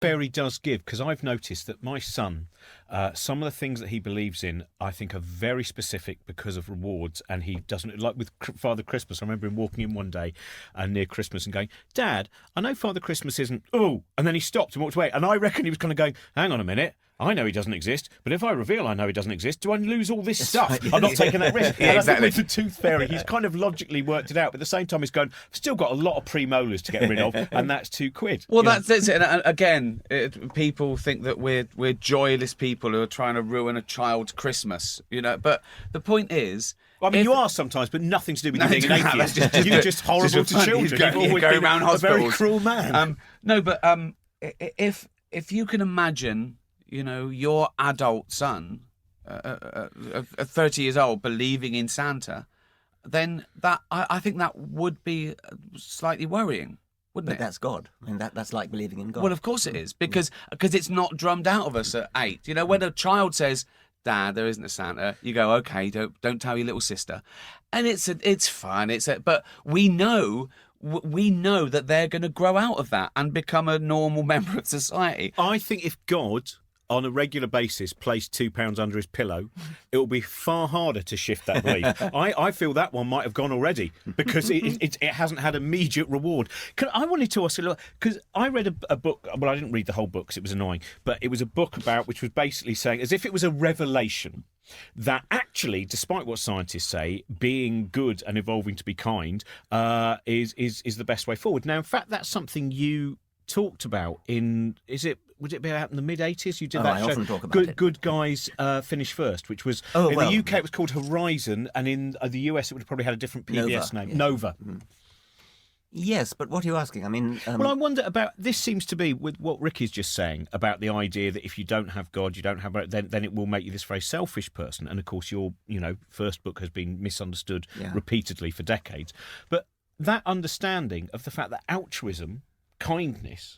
Fairy does give, because I've noticed that my son, some of the things that he believes in, I think are very specific because of rewards, and he doesn't, like with Father Christmas. I remember him walking in one day near Christmas and going, Dad, I know Father Christmas isn't, oh, and then he stopped and walked away, and I reckon he was kind of going, hang on a minute, I know he doesn't exist, but if I reveal I know he doesn't exist, do I lose all this stuff? Right. I'm not taking that risk. Yeah, and exactly. I think with the Tooth Fairy, he's kind of logically worked it out, but at the same time he's going, I've still got a lot of premolars to get rid of, and that's £2. Well, that's it. And again, people think that we're joyless people who are trying to ruin a child's Christmas, But the point is, I mean, you are sometimes, but nothing to do with you being an atheist. You're just horrible to children. You've always been a very cruel man. If you can imagine, your adult son, 30 years old, believing in Santa, then I think that would be slightly worrying, wouldn't it? But that's God. I mean, that's like believing in God. Well, of course it is, because it's not drummed out of us at 8. When a child says, Dad, there isn't a Santa, you go, okay, don't tell your little sister, and it's fun. But we know that they're going to grow out of that and become a normal member of society. I think if God, on a regular basis, placed £2 under his pillow, it will be far harder to shift that belief. I feel that one might have gone already because it hasn't had immediate reward. I wanted to ask a little, because I read a book, well, I didn't read the whole book because it was annoying, but it was a book about, which was basically saying, as if it was a revelation, that actually, despite what scientists say, being good and evolving to be kind is the best way forward. Now, in fact, that's something you talked about would it be out in the mid-80s? You did that I show, often talk about it. Good Guys Finish First, which was, the UK it was called Horizon, and in the US it would have probably had a different PBS name. Yeah. Nova. Mm-hmm. Yes, but what are you asking? I mean... well, I wonder about, this seems to be with what Ricky's just saying about the idea that if you don't have God, you don't have, then it will make you this very selfish person. And of course your, first book has been misunderstood repeatedly for decades. But that understanding of the fact that altruism, kindness,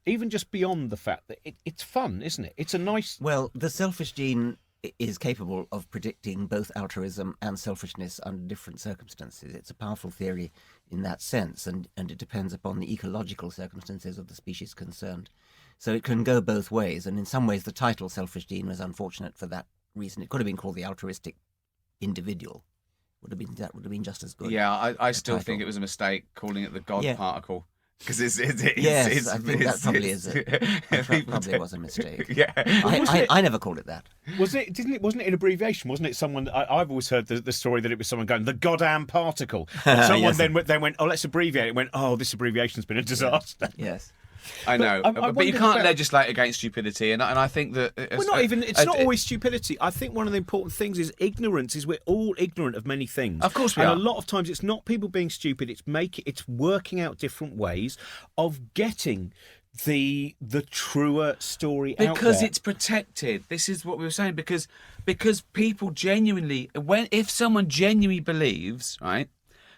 even just beyond the fact that it's fun, isn't it? It's a nice... Well, the selfish gene is capable of predicting both altruism and selfishness under different circumstances. It's a powerful theory in that sense, and it depends upon the ecological circumstances of the species concerned. So it can go both ways, and in some ways the title selfish gene was unfortunate for that reason. It could have been called the altruistic individual. That would have been just as good. Yeah, I still think it was a mistake calling it the God particle. Because I think that probably is it. Probably was a mistake. Yeah, I never called it that. Wasn't it an abbreviation? Wasn't it someone? I've always heard the story that it was someone going the goddamn particle. And someone then went, oh, let's abbreviate it. Went, oh, this abbreviation's been a disaster. Yes. I know, but you can't legislate against stupidity, and I think that it's not always stupidity. I think one of the important things is ignorance. Is we're all ignorant of many things. Of course we are. And a lot of times it's not people being stupid. It's working out different ways of getting the truer story out there. Because it's protected. This is what we were saying. Because people genuinely, if someone genuinely believes, right,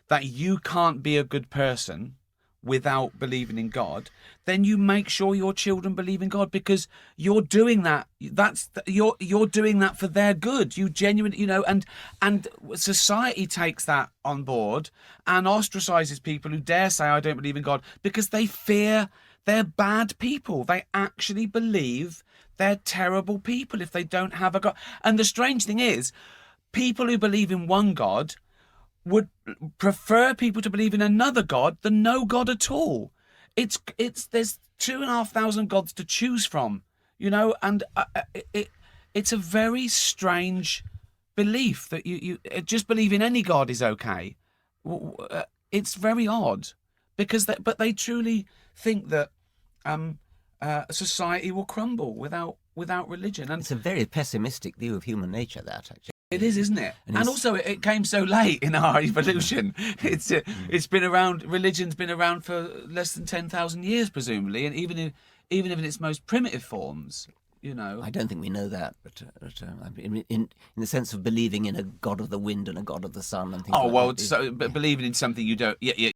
that you can't be a good person without believing in God, then you make sure your children believe in God, because you're doing that. You're doing that for their good. You genuinely, and society takes that on board and ostracizes people who dare say I don't believe in God, because they fear they're bad people. They actually believe they're terrible people if they don't have a God. And the strange thing is, people who believe in one God would prefer people to believe in another God than no God at all. There's 2,500 gods to choose from, and it's a very strange belief that you just believe in any God is okay. It's very odd, because they truly think that society will crumble without religion. And it's a very pessimistic view of human nature, that actually. It is, isn't it? And also, it came so late in our evolution. It's been around. Religion's been around for less than 10,000 years, presumably, and even if in its most primitive forms, I don't think we know that, but in the sense of believing in a god of the wind and a god of the sun and things. But believing in something you don't. Yeah.